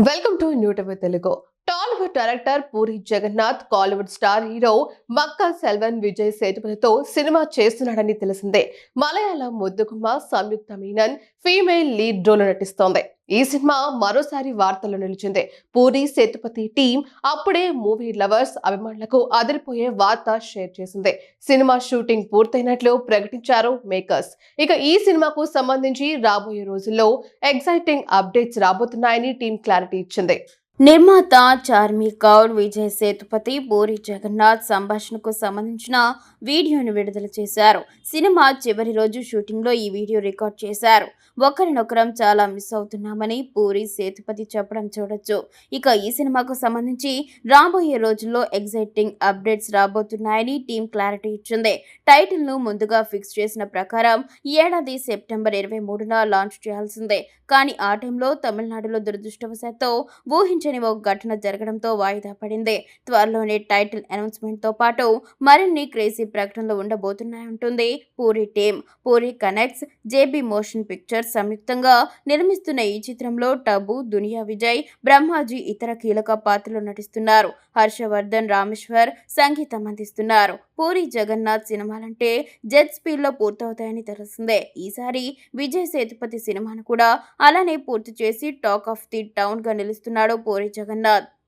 Welcome to న్యూటవ Telugu. Tollywood director Puri Jagannadh Kollywood star hero Makkal Selvan Vijay సేతుపతితో cinema చేస్తున్నాడని తెలిసిందే. మలయాళం ముద్దుగుమ్మ Samyuktha Menon female lead role నటిస్తోంది. ఈ సినిమా మరోసారి వార్తల్లో నిలిచింది. పూరి సేతుపతి టీం అప్పుడే మూవీ లవర్స్ అభిమానులకు అదిరిపోయే వార్త షేర్ చేసింది. సినిమా షూటింగ్ పూర్తయినట్లు ప్రకటించారు మేకర్స్. ఇక ఈ సినిమాకు సంబంధించి రాబోయే రోజుల్లో ఎగ్జైటింగ్ అప్డేట్స్ రాబోతున్నాయని టీం క్లారిటీ ఇచ్చింది. నిర్మాత చార్మి కౌర్, విజయ్ సేతుపతి, పూరి జగన్నాథ్ సంభాషణకు సంబంధించిన వీడియోను విడుదల చేశారు. సినిమా చివరి రోజు షూటింగ్లో ఈ వీడియో రికార్డ్ చేశారు. ఒకరినొకరం చాలా మిస్ అవుతున్నామని పూరి సేతుపతి చెప్పడం చూడొచ్చు. ఇక ఈ సినిమాకు సంబంధించి రాబోయే రోజుల్లో ఎగ్జైటింగ్ అప్డేట్స్ రాబోతున్నాయని టీం క్లారిటీ ఇచ్చింది. టైటిల్ను ముందుగా ఫిక్స్ చేసిన ప్రకారం ఈ ఏడాది సెప్టెంబర్ 23న లాంచ్ చేయాల్సిందే. కానీ ఆ టైంలో తమిళనాడులో దురదృష్టవశాత్తు ఊహించని ఒక ఘటన జరగడంతో వాయిదా పడింది. త్వరలోనే టైటిల్ అనౌన్స్మెంట్ తో పాటు మరిన్ని క్రేజీ ప్రకటనలు ఉండబోతున్నాయంటుంది Puri team. Puri Connects, JB Motion Pictures సంయుక్తంగా నిర్మిస్తున్న ఈ చిత్రంలో టబు, దునియా విజయ్, బ్రహ్మాజీ ఇతర కీలక పాత్రలు నటిస్తున్నారు. హర్షవర్ధన్ రామేశ్వర్ సంగీతం అందిస్తున్నారు. పూరి జగన్నాథ్ సినిమాలంటే జెట్ స్పీడ్ లో పూర్తవుతాయని తెలిసిందే. ఈసారి విజయ్ సేతుపతి సినిమాను కూడా అలానే పూర్తి చేసి టాక్ ఆఫ్ ది టౌన్ గా నిలుస్తున్నాడు పూరి జగన్నాథ్.